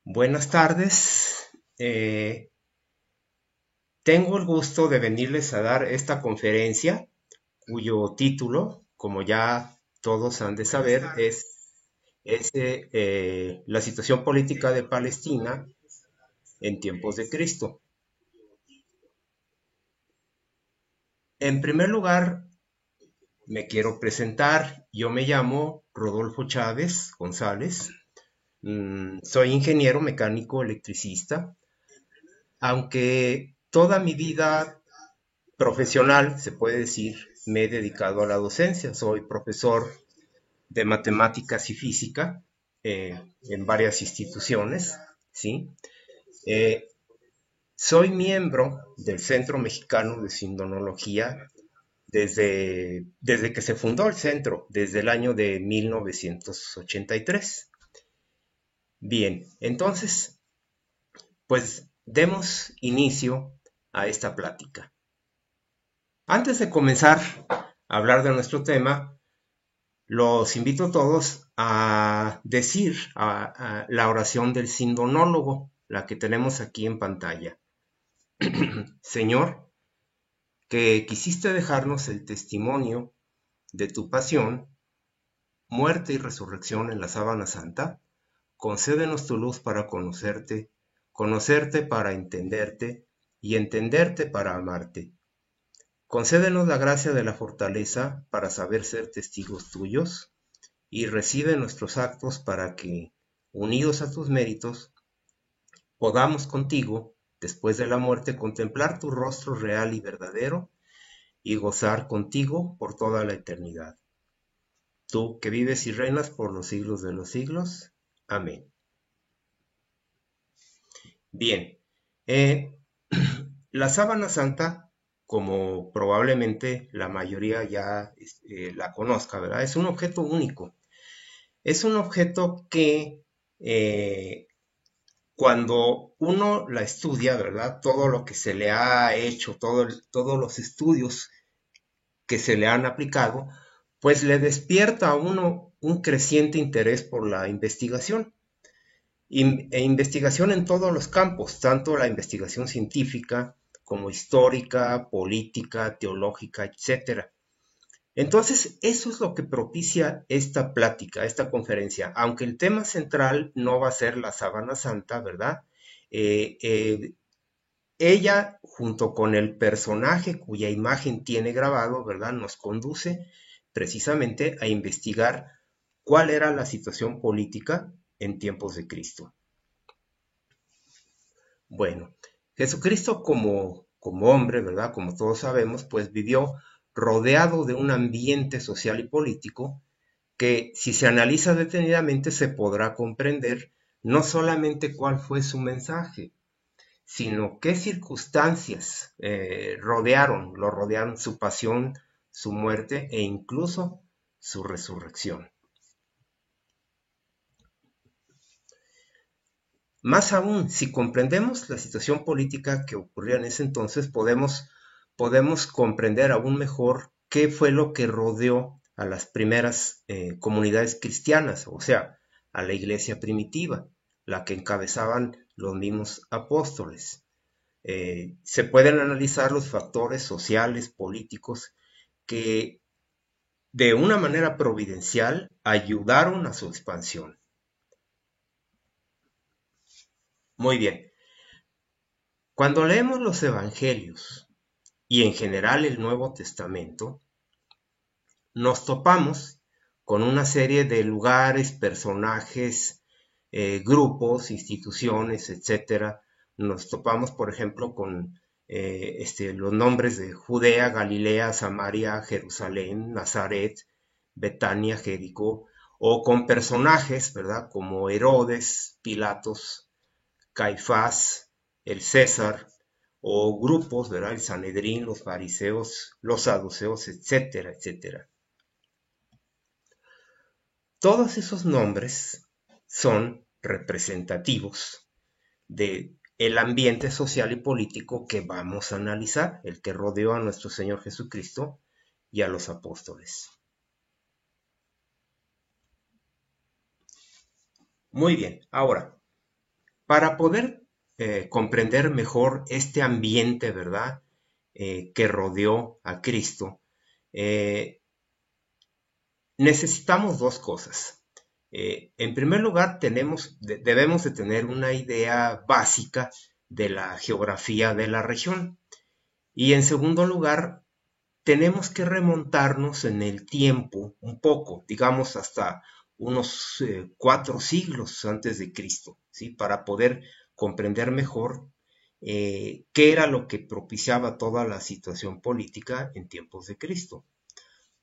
Buenas tardes. Tengo el gusto de venirles a dar esta conferencia, cuyo título, como ya todos han de saber, es la situación política de Palestina en tiempos de Cristo. En primer lugar, me quiero presentar. Yo me llamo Rodolfo Chávez González. Soy ingeniero mecánico electricista, aunque toda mi vida profesional, se puede decir, me he dedicado a la docencia. Soy profesor de matemáticas y física en varias instituciones, ¿sí? Eh, Soy miembro del Centro Mexicano de Sindonología desde que se fundó el centro, desde el año de 1983. Bien, entonces, pues demos inicio a esta plática. Antes de comenzar a hablar de nuestro tema, los invito a todos a decir la oración del sindonólogo, la que tenemos aquí en pantalla. Señor, que quisiste dejarnos el testimonio de tu pasión, muerte y resurrección en la sábana santa, concédenos tu luz para conocerte, conocerte para entenderte y entenderte para amarte. Concédenos la gracia de la fortaleza para saber ser testigos tuyos y recibe nuestros actos para que, unidos a tus méritos, podamos contigo, después de la muerte, contemplar tu rostro real y verdadero y gozar contigo por toda la eternidad. Tú que vives y reinas por los siglos de los siglos. Amén. Bien, eh, la sábana santa, como probablemente la mayoría ya la conozca, ¿verdad? Es un objeto único. Es un objeto que cuando uno la estudia, ¿verdad? Todo lo que se le ha hecho, todos los estudios que se le han aplicado, pues le despierta a uno un creciente interés por la investigación. E investigación en todos los campos, tanto la investigación científica como histórica, política, teológica, etcétera. Entonces, eso es lo que propicia esta plática, esta conferencia, aunque el tema central no va a ser la sábana santa, ¿verdad? Eh, eh, Ella, junto con el personaje cuya imagen tiene grabado, ¿verdad? Nos conduce precisamente a investigar cuál era la situación política en tiempos de Cristo. Bueno, Jesucristo como hombre, ¿verdad? Como todos sabemos, pues vivió rodeado de un ambiente social y político que, si se analiza detenidamente, se podrá comprender no solamente cuál fue su mensaje, sino qué circunstancias lo rodearon su pasión, su muerte e incluso su resurrección. Más aún, si comprendemos la situación política que ocurría en ese entonces, podemos comprender aún mejor qué fue lo que rodeó a las primeras comunidades cristianas, o sea, a la iglesia primitiva, la que encabezaban los mismos apóstoles. Se pueden analizar los factores sociales, políticos, que de una manera providencial ayudaron a su expansión. Muy bien, cuando leemos los evangelios y en general el Nuevo Testamento, nos topamos con una serie de lugares, personajes, grupos, instituciones, etcétera. Nos topamos, por ejemplo, con los nombres de Judea, Galilea, Samaria, Jerusalén, Nazaret, Betania, Jericó, o con personajes, ¿verdad? Como Herodes, Pilatos, Caifás, el César, o grupos, ¿verdad? El Sanedrín, los fariseos, los saduceos, etcétera, etcétera. Todos esos nombres son representativos de el ambiente social y político que vamos a analizar, el que rodeó a nuestro Señor Jesucristo y a los apóstoles. Muy bien, ahora, Para poder comprender mejor este ambiente, ¿verdad? Que rodeó a Cristo, necesitamos dos cosas. En primer lugar, debemos de tener una idea básica de la geografía de la región. Y en segundo lugar, tenemos que remontarnos en el tiempo un poco, digamos hasta unos 4 siglos antes de Cristo, ¿sí? Para poder comprender mejor qué era lo que propiciaba toda la situación política en tiempos de Cristo.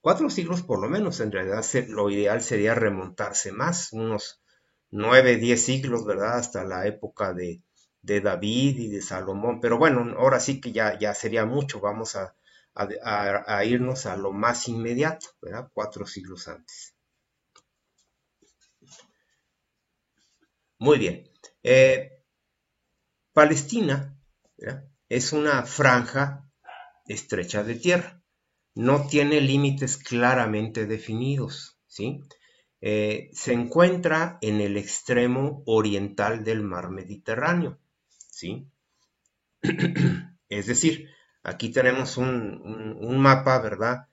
4 siglos por lo menos, en realidad lo ideal sería remontarse más, unos 9, 10 siglos, ¿verdad? Hasta la época de David y de Salomón. Pero bueno, ahora sí que ya sería mucho, vamos a irnos a lo más inmediato, ¿verdad? 4 siglos antes. Muy bien. Palestina, ¿verdad? Es una franja estrecha de tierra. No tiene límites claramente definidos, ¿sí? Se encuentra en el extremo oriental del mar Mediterráneo, ¿sí? Es decir, aquí tenemos un mapa, ¿verdad?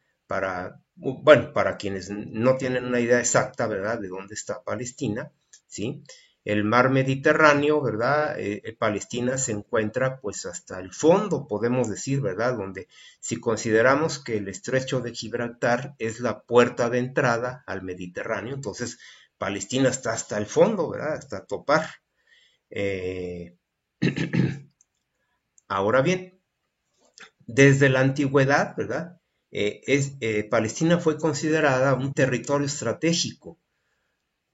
Bueno, para quienes no tienen una idea exacta, ¿verdad? De dónde está Palestina, ¿sí? El mar Mediterráneo, ¿verdad? Palestina se encuentra pues hasta el fondo, podemos decir, ¿verdad? Donde si consideramos que el estrecho de Gibraltar es la puerta de entrada al Mediterráneo, entonces Palestina está hasta el fondo, ¿verdad? Hasta topar. Eh, Ahora bien, desde la antigüedad, ¿verdad? Palestina fue considerada un territorio estratégico,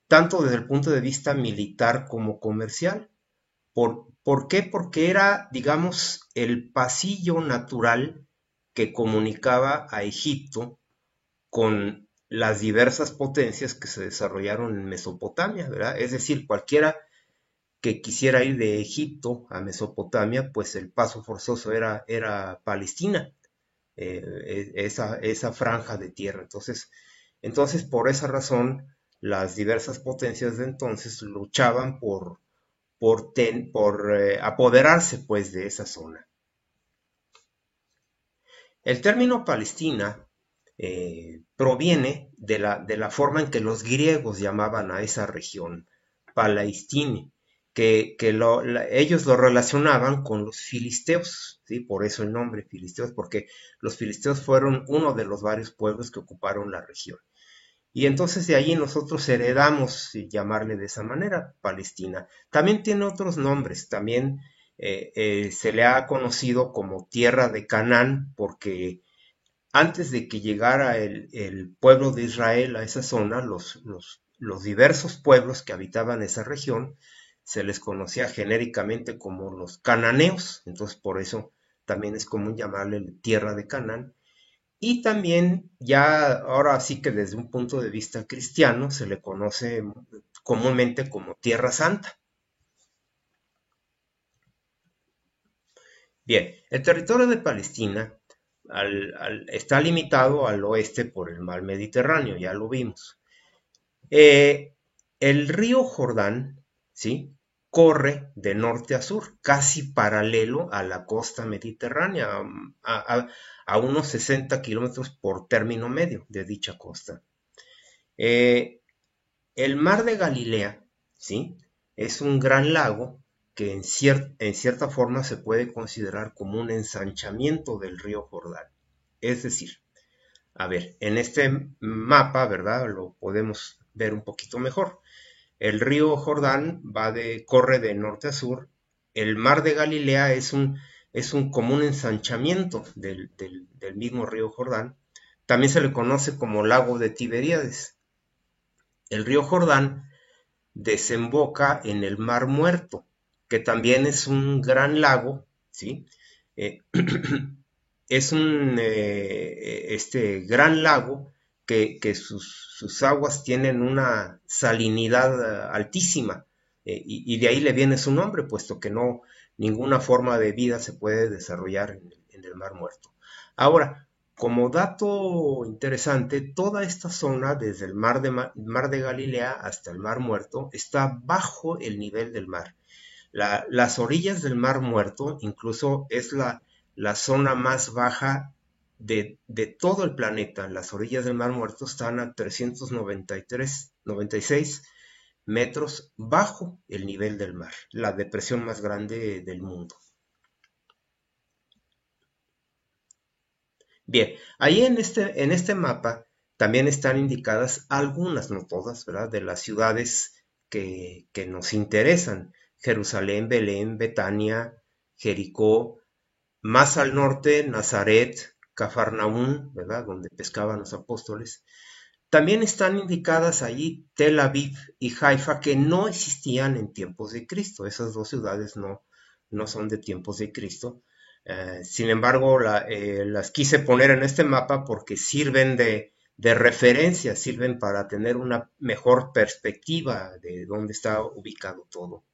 tanto desde el punto de vista militar como comercial. ¿Por qué? Porque era, digamos, el pasillo natural que comunicaba a Egipto con las diversas potencias que se desarrollaron en Mesopotamia, ¿verdad? Es decir, cualquiera que quisiera ir de Egipto a Mesopotamia, pues el paso forzoso era Palestina, esa franja de tierra. Entonces, por esa razón, las diversas potencias de entonces luchaban por apoderarse pues de esa zona. El término Palestina proviene de la forma en que los griegos llamaban a esa región, Palestine, que ellos lo relacionaban con los filisteos, ¿sí? Por eso el nombre filisteos, porque los filisteos fueron uno de los varios pueblos que ocuparon la región. Y entonces de allí nosotros heredamos llamarle de esa manera, Palestina. También tiene otros nombres, también se le ha conocido como tierra de Canaán, porque antes de que llegara el pueblo de Israel a esa zona, los diversos pueblos que habitaban esa región, se les conocía genéricamente como los cananeos, entonces por eso también es común llamarle tierra de Canaán. Y también ya ahora sí que desde un punto de vista cristiano se le conoce comúnmente como Tierra Santa. Bien, el territorio de Palestina está limitado al oeste por el mar Mediterráneo, ya lo vimos. El río Jordán, ¿sí? Corre de norte a sur, casi paralelo a la costa mediterránea, a unos 60 kilómetros por término medio de dicha costa. El mar de Galilea, ¿sí? Es un gran lago que en cierta forma se puede considerar como un ensanchamiento del río Jordán. Es decir, a ver, en este mapa, ¿verdad? Lo podemos ver un poquito mejor. El río Jordán corre de norte a sur. El mar de Galilea es un común ensanchamiento del mismo río Jordán. También se le conoce como lago de Tiberíades. El río Jordán desemboca en el Mar Muerto, que también es un gran lago, ¿sí? Es un gran lago que sus aguas tienen una salinidad altísima, y de ahí le viene su nombre, puesto que ninguna forma de vida se puede desarrollar en el Mar Muerto. Ahora, como dato interesante, toda esta zona, desde el mar de Galilea hasta el Mar Muerto, está bajo el nivel del mar. Las orillas del Mar Muerto incluso es la zona más baja de todo el planeta. Las orillas del Mar Muerto están a 396 metros bajo el nivel del mar, la depresión más grande del mundo. Bien, ahí en este mapa también están indicadas algunas, no todas, ¿verdad?, de las ciudades que nos interesan. Jerusalén, Belén, Betania, Jericó, más al norte, Nazaret, Cafarnaún, ¿verdad?, donde pescaban los apóstoles. También están indicadas allí Tel Aviv y Haifa, que no existían en tiempos de Cristo. Esas dos ciudades no son de tiempos de Cristo. Sin embargo, las quise poner en este mapa porque sirven de referencia, sirven para tener una mejor perspectiva de dónde está ubicado todo.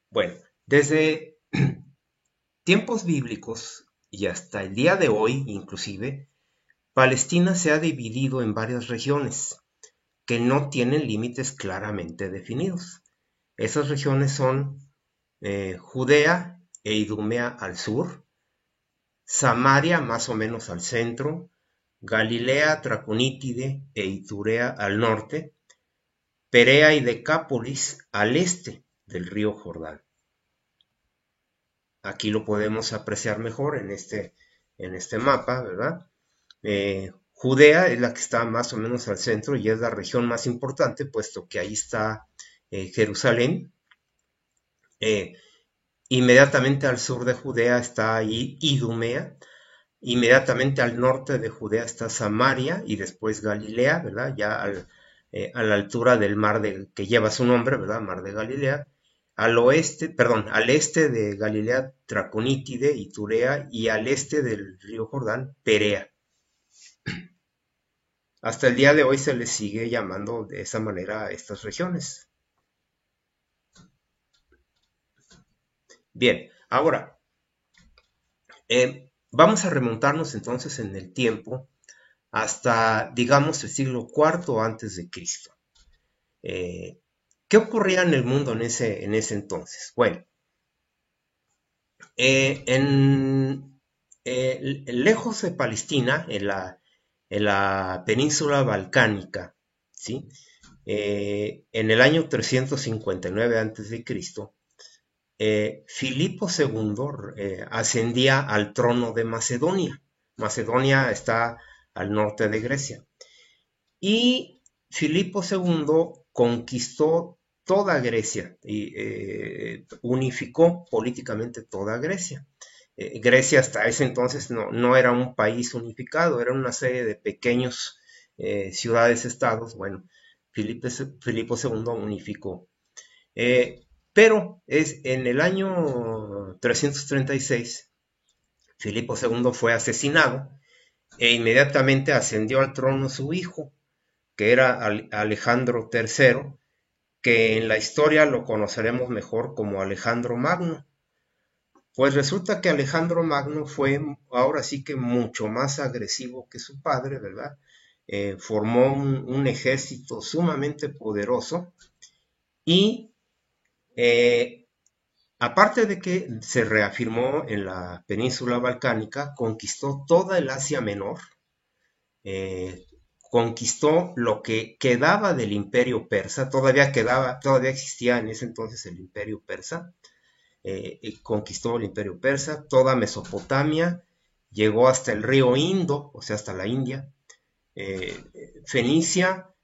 Bueno, desde tiempos bíblicos y hasta el día de hoy, inclusive, Palestina se ha dividido en varias regiones que no tienen límites claramente definidos. Esas regiones son Judea e Idumea al sur, Samaria más o menos al centro, Galilea, Traconítide e Iturea al norte, Perea y Decápolis al este del río Jordán. Aquí lo podemos apreciar mejor en este mapa, ¿verdad? Judea es la que está más o menos al centro y es la región más importante, puesto que ahí está Jerusalén. Inmediatamente al sur de Judea está ahí Idumea. Inmediatamente al norte de Judea está Samaria y después Galilea, ¿verdad? Ya a la altura del mar que lleva su nombre, ¿verdad? Mar de Galilea. Al este de Galilea, Traconítide y Turea, y al este del río Jordán, Perea. Hasta el día de hoy se les sigue llamando de esa manera a estas regiones. Bien, ahora, vamos a remontarnos entonces en el tiempo hasta, digamos, el siglo IV antes de Cristo. ¿Qué ocurría en el mundo en ese entonces? Bueno, lejos de Palestina, en la península balcánica, ¿sí? En el año 359 a.C., Filipo II ascendía al trono de Macedonia. Macedonia está al norte de Grecia. Y Filipo II conquistó toda Grecia y unificó políticamente toda Grecia. Grecia hasta ese entonces no era un país unificado, era una serie de pequeños ciudades-estados. Bueno, Filipo II unificó. Pero es en el año 336, Filipo II fue asesinado e inmediatamente ascendió al trono su hijo, que era Alejandro III, que en la historia lo conoceremos mejor como Alejandro Magno. Pues resulta que Alejandro Magno fue ahora sí que mucho más agresivo que su padre, ¿verdad? Formó un ejército sumamente poderoso y aparte de que se reafirmó en la península balcánica, conquistó toda el Asia Menor, conquistó lo que quedaba del imperio persa, todavía existía en ese entonces el imperio persa, conquistó el imperio persa, toda Mesopotamia, llegó hasta el río Indo, o sea, hasta la India, Fenicia,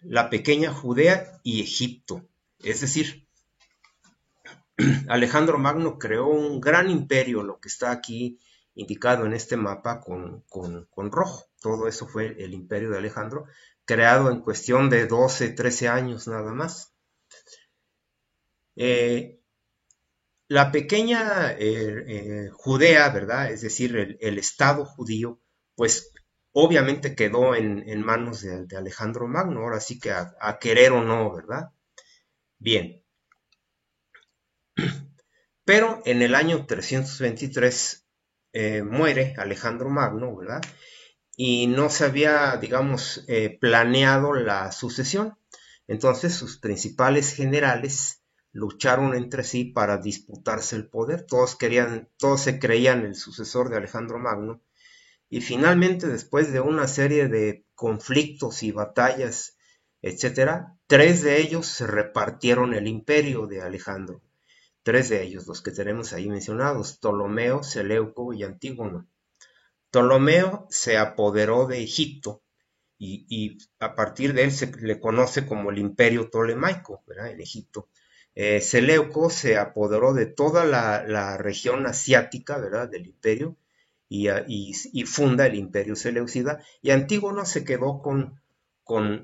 la pequeña Judea y Egipto. Es decir, Alejandro Magno creó un gran imperio, lo que está aquí indicado en este mapa con rojo. Todo eso fue el imperio de Alejandro, creado en cuestión de 12, 13 años nada más. La pequeña Judea, ¿verdad? Es decir, el Estado judío, pues obviamente quedó en manos de Alejandro Magno, ahora sí que a querer o no, ¿verdad? Bien. Pero en el año 323 muere Alejandro Magno, ¿verdad? y no se había, digamos, planeado la sucesión. Entonces sus principales generales lucharon entre sí para disputarse el poder. Todos se creían el sucesor de Alejandro Magno. Y finalmente, después de una serie de conflictos y batallas, etcétera, tres de ellos se repartieron el imperio de Alejandro. Tres de ellos, los que tenemos ahí mencionados: Ptolomeo, Seleuco y Antígono. Ptolomeo se apoderó de Egipto y a partir de él se le conoce como el Imperio Ptolemaico, ¿verdad? En Egipto. Seleuco se apoderó de toda la región asiática, ¿verdad? Del imperio y funda el Imperio Seleucida, y Antígono se quedó con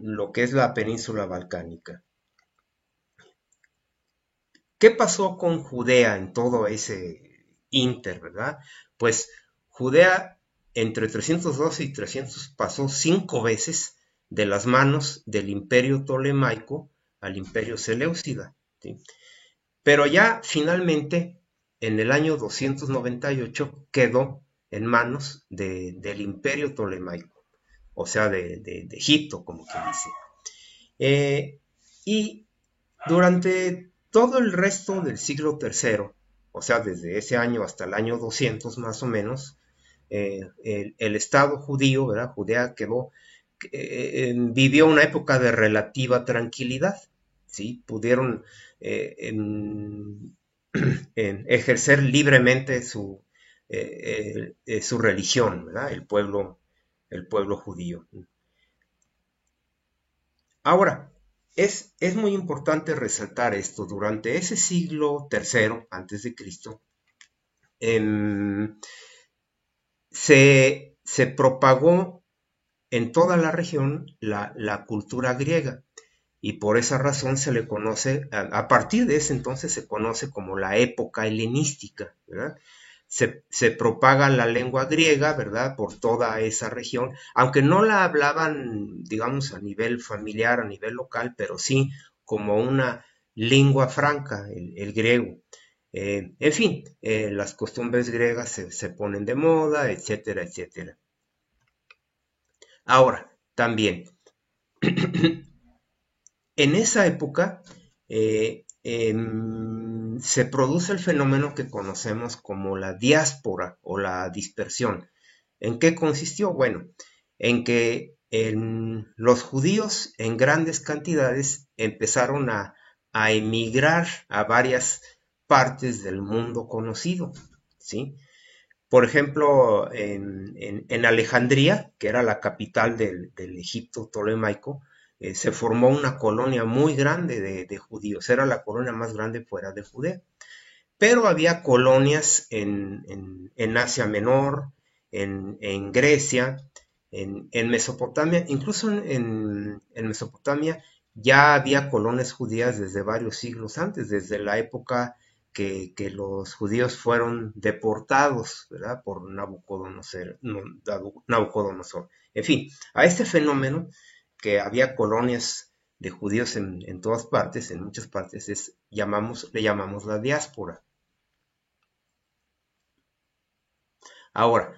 lo que es la península balcánica. ¿Qué pasó con Judea en todo ese inter, verdad? Pues Judea entre 312 y 300 pasó 5 veces de las manos del Imperio Ptolemaico al Imperio Seleucida, ¿sí? Pero ya finalmente, en el año 298, quedó en manos del Imperio Ptolemaico, o sea, de Egipto, como quien dice. Y durante todo el resto del siglo III, o sea, desde ese año hasta el año 200 más o menos, el Estado judío, ¿verdad? Judea vivió una época de relativa tranquilidad, ¿sí? Pudieron en ejercer libremente su religión, ¿verdad? El pueblo judío. Ahora, es muy importante resaltar esto. Durante ese siglo III antes de Cristo, em, se propagó en toda la región la cultura griega, y por esa razón se le conoce, a partir de ese entonces se conoce como la época helenística, ¿verdad? Se propaga la lengua griega, ¿verdad? Por toda esa región, aunque no la hablaban, digamos, a nivel familiar, a nivel local, pero sí como una lengua franca, el griego. En fin, las costumbres griegas se ponen de moda, etcétera, etcétera. Ahora, también, en esa época se produce el fenómeno que conocemos como la diáspora o la dispersión. ¿En qué consistió? Bueno, en que los judíos en grandes cantidades empezaron a emigrar a varias partes del mundo conocido, ¿sí? Por ejemplo, en Alejandría, que era la capital del Egipto Ptolemaico, se formó una colonia muy grande de judíos. Era la colonia más grande fuera de Judea. Pero había colonias en Asia Menor, en Grecia, en Mesopotamia. Incluso en Mesopotamia ya había colonias judías desde varios siglos antes, desde la época que los judíos fueron deportados, ¿verdad? Por Nabucodonosor. En fin, a este fenómeno que había colonias de judíos en todas partes, en muchas partes, le llamamos la diáspora. Ahora,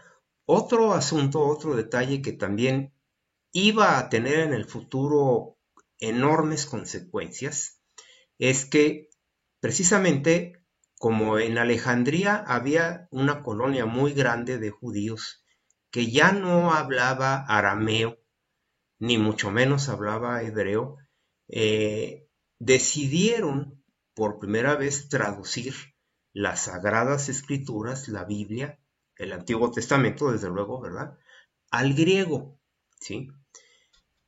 otro asunto, otro detalle que también iba a tener en el futuro enormes consecuencias, es que precisamente como en Alejandría había una colonia muy grande de judíos que ya no hablaba arameo, ni mucho menos hablaba hebreo, decidieron por primera vez traducir las Sagradas Escrituras, la Biblia, el Antiguo Testamento, desde luego, ¿verdad?, al griego, ¿sí?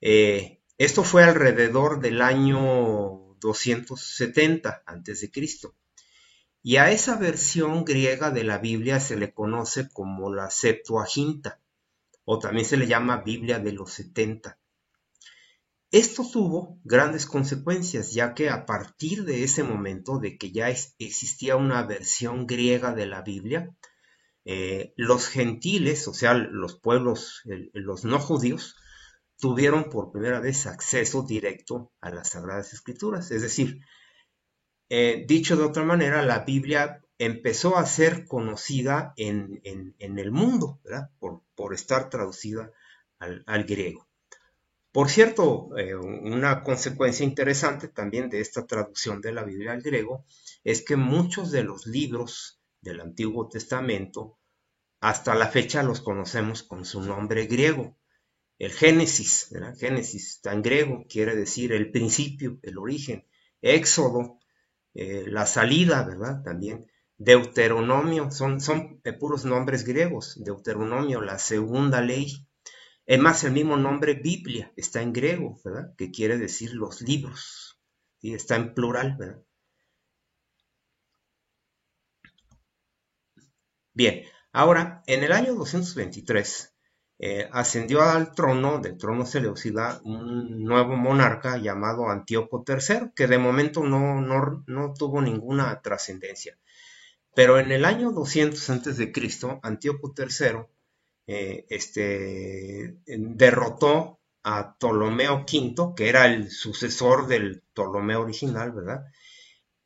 Esto fue alrededor del año 270 a.C. Y a esa versión griega de la Biblia se le conoce como la Septuaginta, o también se le llama Biblia de los 70. Esto tuvo grandes consecuencias, ya que a partir de ese momento de que ya existía una versión griega de la Biblia, los gentiles, o sea, los pueblos, los no judíos, tuvieron por primera vez acceso directo a las Sagradas Escrituras. Es decir, dicho de otra manera, la Biblia empezó a ser conocida en el mundo, ¿verdad? Por estar traducida al griego. Por cierto, una consecuencia interesante también de esta traducción de la Biblia al griego es que muchos de los libros del Antiguo Testamento hasta la fecha los conocemos con su nombre griego. El Génesis, ¿verdad? Génesis está en griego, quiere decir el principio, el origen. Éxodo, la salida, ¿verdad? También. Deuteronomio, son puros nombres griegos. Deuteronomio, la segunda ley. Es más, el mismo nombre Biblia está en griego, ¿verdad? Que quiere decir los libros. ¿Sí? Está en plural, ¿verdad? Bien, ahora, en el año 223, ascendió al trono, del trono seleucida, un nuevo monarca llamado Antíoco III, que de momento no tuvo ninguna trascendencia. Pero en el año 200 a.C., Antíoco III derrotó a Ptolomeo V, que era el sucesor del Ptolomeo original, ¿verdad?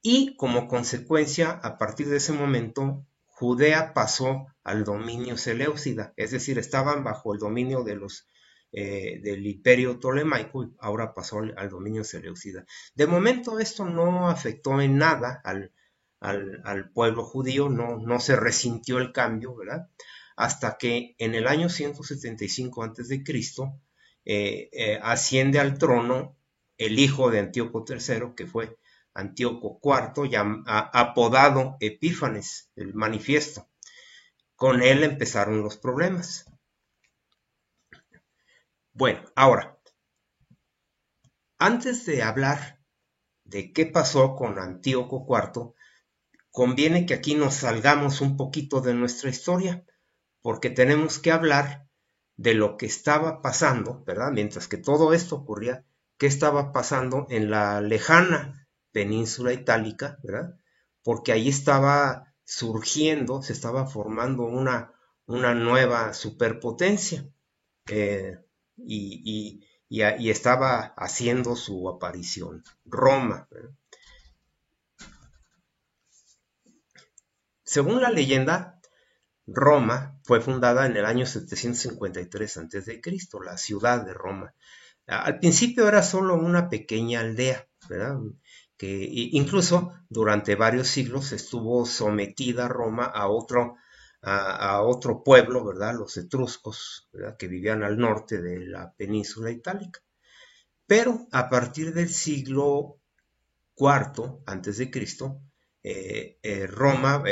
Y como consecuencia, a partir de ese momento, Judea pasó al dominio seleucida, es decir, estaban bajo el dominio del imperio tolemaico y ahora pasó al dominio seleucida. De momento esto no afectó en nada al pueblo judío, no se resintió el cambio, ¿verdad? Hasta que en el año 175 a.C. Asciende al trono el hijo de Antíoco III, que fue Antíoco IV, apodado Epífanes, el manifiesto. Con él empezaron los problemas. Bueno, ahora, antes de hablar de qué pasó con Antíoco IV, conviene que aquí nos salgamos un poquito de nuestra historia, porque tenemos que hablar de lo que estaba pasando, ¿verdad? Mientras que todo esto ocurría, ¿qué estaba pasando en la lejana península itálica, ¿verdad? Porque ahí estaba surgiendo, se estaba formando una nueva superpotencia y estaba haciendo su aparición, Roma, ¿verdad? Según la leyenda, Roma fue fundada en el año 753 a.C., la ciudad de Roma. Al principio era solo una pequeña aldea, ¿verdad? Que incluso durante varios siglos estuvo sometida Roma a otro pueblo, ¿verdad? Los etruscos, ¿verdad? Que vivían al norte de la península itálica. Pero a partir del siglo IV a.C., Roma,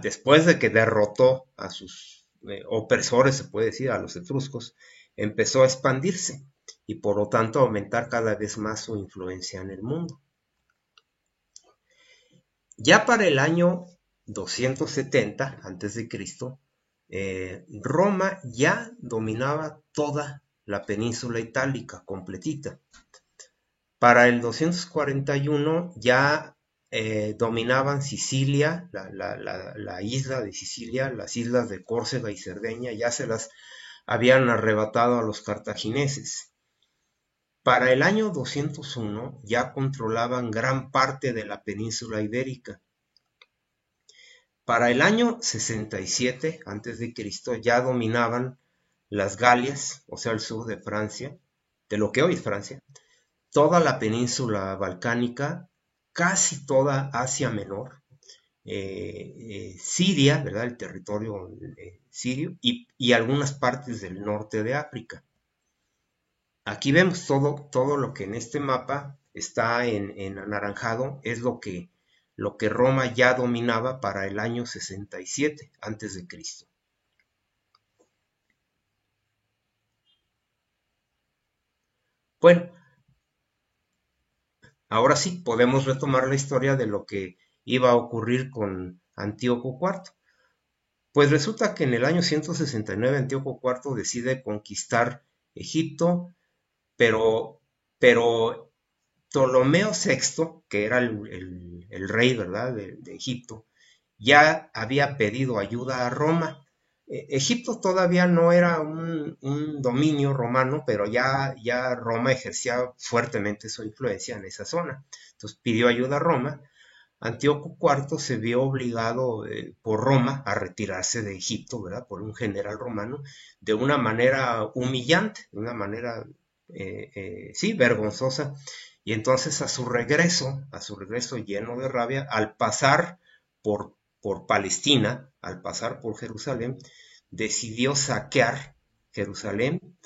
después de que derrotó a sus opresores, se puede decir, a los etruscos, empezó a expandirse y por lo tanto aumentar cada vez más su influencia en el mundo. Ya para el año 270 a.C., Roma ya dominaba toda la península itálica completita. Para el 241 ya dominaban Sicilia, la isla de Sicilia, las islas de Córcega y Cerdeña, ya se las habían arrebatado a los cartagineses. Para el año 201 ya controlaban gran parte de la península ibérica. Para el año 67 a.C. ya dominaban las Galias, o sea, el sur de Francia, de lo que hoy es Francia, toda la península balcánica, casi toda Asia Menor, Siria, ¿verdad? El territorio sirio y algunas partes del norte de África. Aquí vemos todo lo que en este mapa está en anaranjado, es lo que Roma ya dominaba para el año 67 a.C. Bueno, ahora sí podemos retomar la historia de lo que iba a ocurrir con Antíoco IV. Pues resulta que en el año 169 Antíoco IV decide conquistar Egipto, pero Ptolomeo VI, que era el rey, ¿verdad?, de Egipto, ya había pedido ayuda a Roma. Egipto todavía no era un dominio romano, pero ya Roma ejercía fuertemente su influencia en esa zona. Entonces pidió ayuda a Roma. Antíoco IV se vio obligado por Roma a retirarse de Egipto, ¿verdad? Por un general romano, de una manera humillante, de una manera, sí, vergonzosa. Y entonces a su regreso lleno de rabia, al pasar por Palestina, al pasar por Jerusalén, decidió saquear Jerusalén,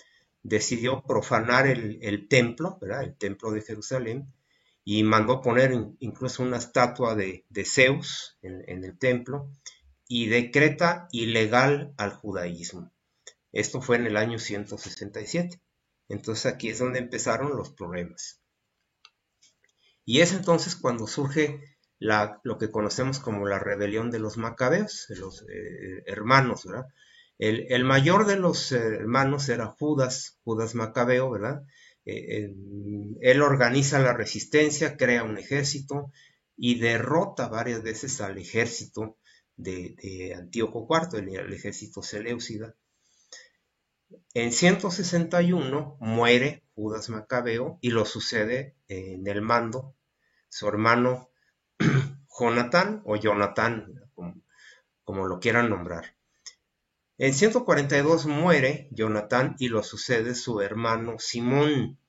decidió profanar el templo, ¿verdad? El templo de Jerusalén, y mandó poner incluso una estatua de Zeus en el templo, y decreta ilegal al judaísmo. Esto fue en el año 167. Entonces aquí es donde empezaron los problemas. Y es entonces cuando surge lo que conocemos como la rebelión de los macabeos, de los hermanos, ¿verdad? El mayor de los hermanos era Judas Macabeo, ¿verdad? Él organiza la resistencia, crea un ejército y derrota varias veces al ejército de Antíoco IV, el ejército seleucida. En 161 muere Judas Macabeo y lo sucede en el mando su hermano Jonatán o Jonatán, como lo quieran nombrar. En 142 muere Jonatán y lo sucede su hermano Simón.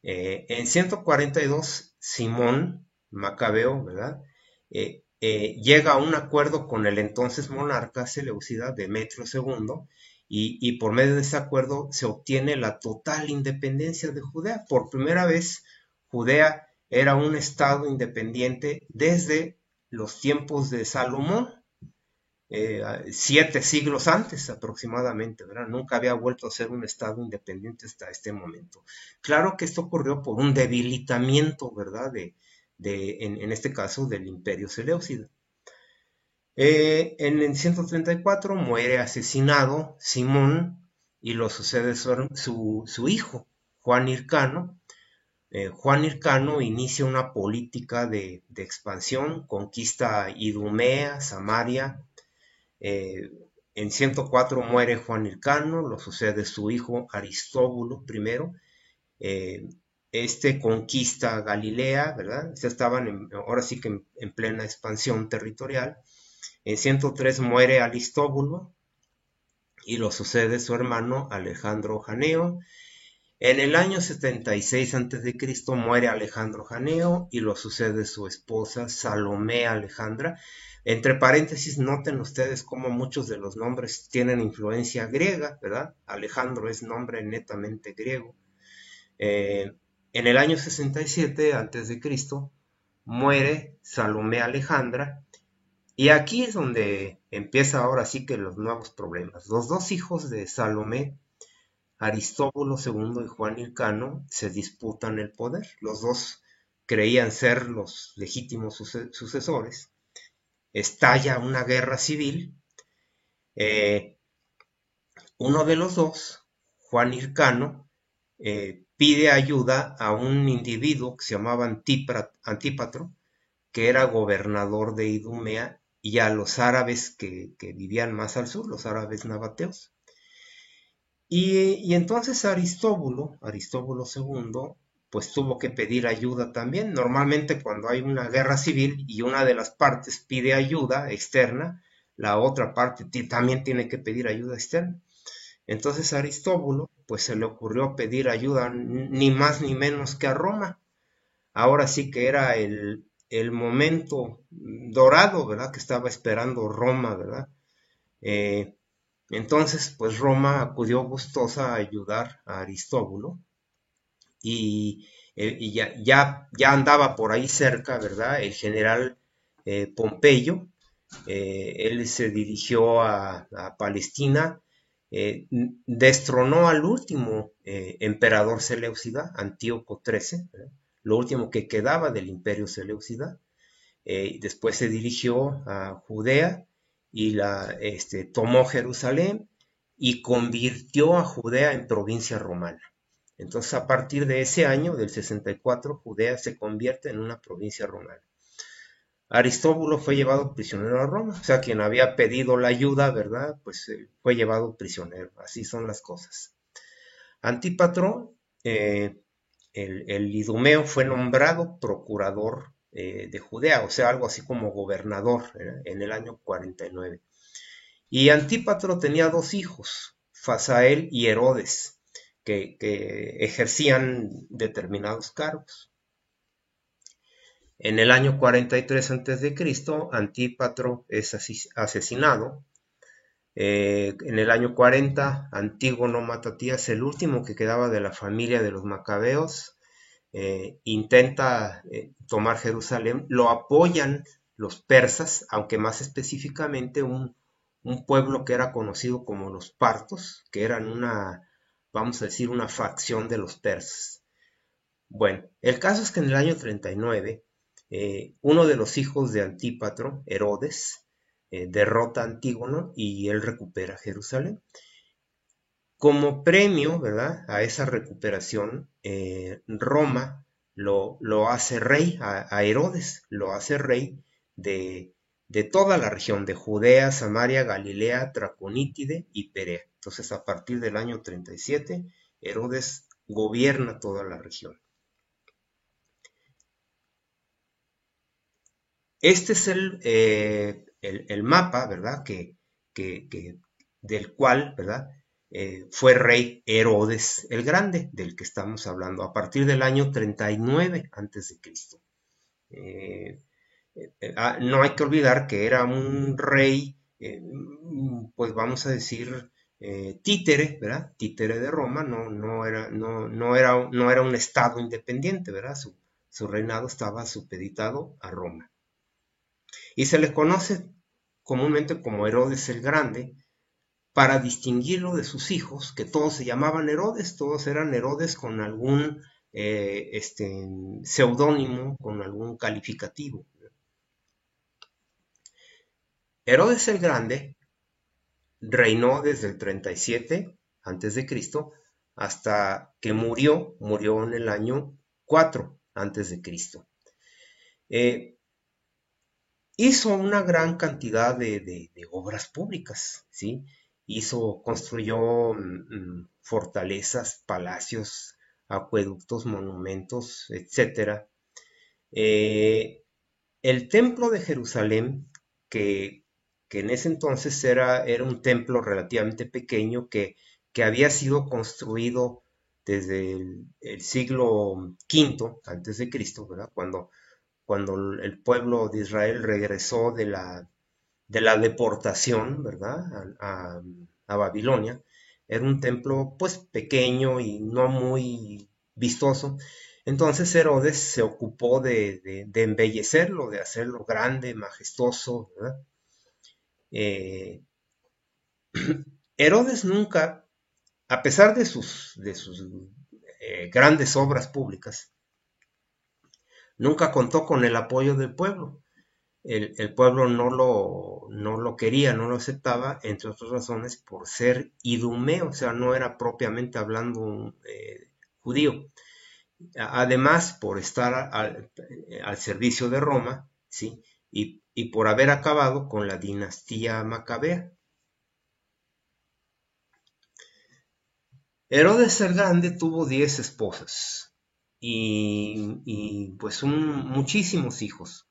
En 142 Simón Macabeo, ¿verdad? Llega a un acuerdo con el entonces monarca seleucida Demetrio II y por medio de ese acuerdo se obtiene la total independencia de Judea. Por primera vez, Judea era un estado independiente desde los tiempos de Salomón, 7 siglos antes aproximadamente, ¿verdad? Nunca había vuelto a ser un estado independiente hasta este momento. Claro que esto ocurrió por un debilitamiento, ¿verdad? En este caso del imperio seleucida. En el 134 muere asesinado Simón y lo sucede su hijo, Juan Hircano. Juan Hircano inicia una política de expansión, conquista Idumea, Samaria. En 104 muere Juan Hircano, lo sucede su hijo Aristóbulo I. Este conquista Galilea, ¿verdad? Estaban ahora sí que en plena expansión territorial. En 103 muere Aristóbulo y lo sucede su hermano Alejandro Janeo. En el año 76 a.C. muere Alejandro Janeo y lo sucede su esposa Salomé Alejandra. Entre paréntesis, noten ustedes cómo muchos de los nombres tienen influencia griega, ¿verdad? Alejandro es nombre netamente griego. En el año 67 a.C. muere Salomé Alejandra y aquí es donde empieza ahora sí que los nuevos problemas. Los dos hijos de Salomé, Aristóbulo II y Juan Hircano, se disputan el poder. Los dos creían ser los legítimos sucesores. Estalla una guerra civil. Uno de los dos, Juan Hircano, pide ayuda a un individuo que se llamaba Antípatro, que era gobernador de Idumea, y a los árabes que vivían más al sur, los árabes nabateos. Y entonces Aristóbulo II, pues tuvo que pedir ayuda también. Normalmente cuando hay una guerra civil y una de las partes pide ayuda externa, la otra parte también tiene que pedir ayuda externa. Entonces Aristóbulo, pues se le ocurrió pedir ayuda ni más ni menos que a Roma. Ahora sí que era el momento dorado, ¿verdad? Que estaba esperando Roma, ¿verdad? Entonces, pues Roma acudió gustosa a ayudar a Aristóbulo y ya andaba por ahí cerca, ¿verdad? El general Pompeyo. Él se dirigió a Palestina, destronó al último emperador seleucida, Antíoco XIII, ¿verdad? Lo último que quedaba del imperio seleucida. Después se dirigió a Judea y tomó Jerusalén y convirtió a Judea en provincia romana. Entonces, a partir de ese año, del 64, Judea se convierte en una provincia romana. Aristóbulo fue llevado prisionero a Roma, o sea, quien había pedido la ayuda, ¿verdad? Pues fue llevado prisionero, así son las cosas. Antípatro, el idumeo, fue nombrado procurador de Judea, o sea, algo así como gobernador, en el año 49. Y Antípatro tenía dos hijos, Fasael y Herodes, que ejercían determinados cargos. En el año 43 a.C., Antípatro es asesinado. En el año 40, Antígono Matatías, el último que quedaba de la familia de los macabeos, intenta tomar Jerusalén. Lo apoyan los persas, aunque más específicamente un pueblo que era conocido como los partos, que eran vamos a decir, una facción de los persas. Bueno, el caso es que en el año 39, uno de los hijos de Antípatro, Herodes, derrota a Antígono y él recupera Jerusalén. Como premio, ¿verdad?, a esa recuperación, Roma lo hace rey, a Herodes lo hace rey de toda la región de Judea, Samaria, Galilea, Traconítide y Perea. Entonces, a partir del año 37, Herodes gobierna toda la región. Este es el mapa, ¿verdad?, del cual, ¿verdad?, fue rey Herodes el Grande, del que estamos hablando, a partir del año 39 a.C. No hay que olvidar que era un rey, pues vamos a decir, títere, ¿verdad? Títere de Roma, no era un estado independiente, ¿verdad? Su reinado estaba supeditado a Roma. Y se le conoce comúnmente como Herodes el Grande, para distinguirlo de sus hijos, que todos se llamaban Herodes, todos eran Herodes con algún seudónimo, con algún calificativo. Herodes el Grande reinó desde el 37 a.C. hasta que murió en el año 4 a.C. Hizo una gran cantidad de obras públicas, ¿sí? Construyó fortalezas, palacios, acueductos, monumentos, etc. El templo de Jerusalén, que, que en ese entonces era un templo relativamente pequeño que había sido construido desde el siglo V antes de Cristo, ¿verdad? Cuando el pueblo de Israel regresó de la deportación, ¿verdad?, a Babilonia. Era un templo pues pequeño y no muy vistoso. Entonces Herodes se ocupó de embellecerlo, de hacerlo grande, majestuoso, ¿verdad? Herodes nunca, a pesar de sus grandes obras públicas, nunca contó con el apoyo del pueblo. El pueblo no lo quería, no lo aceptaba, entre otras razones por ser idumeo, o sea, no era propiamente hablando un judío. Además, por estar al servicio de Roma, ¿sí? Y por haber acabado con la dinastía macabea. Herodes el Grande tuvo 10 esposas y pues muchísimos hijos.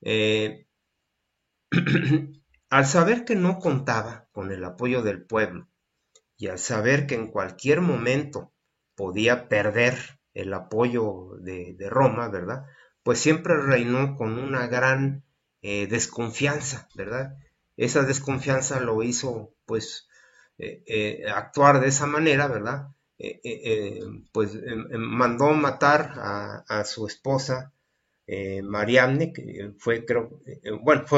Eh, Al saber que no contaba con el apoyo del pueblo y al saber que en cualquier momento podía perder el apoyo de Roma, ¿verdad?, pues siempre reinó con una gran desconfianza, ¿verdad? Esa desconfianza lo hizo, pues, actuar de esa manera, ¿verdad? Pues mandó matar a su esposa Mariamne, que fue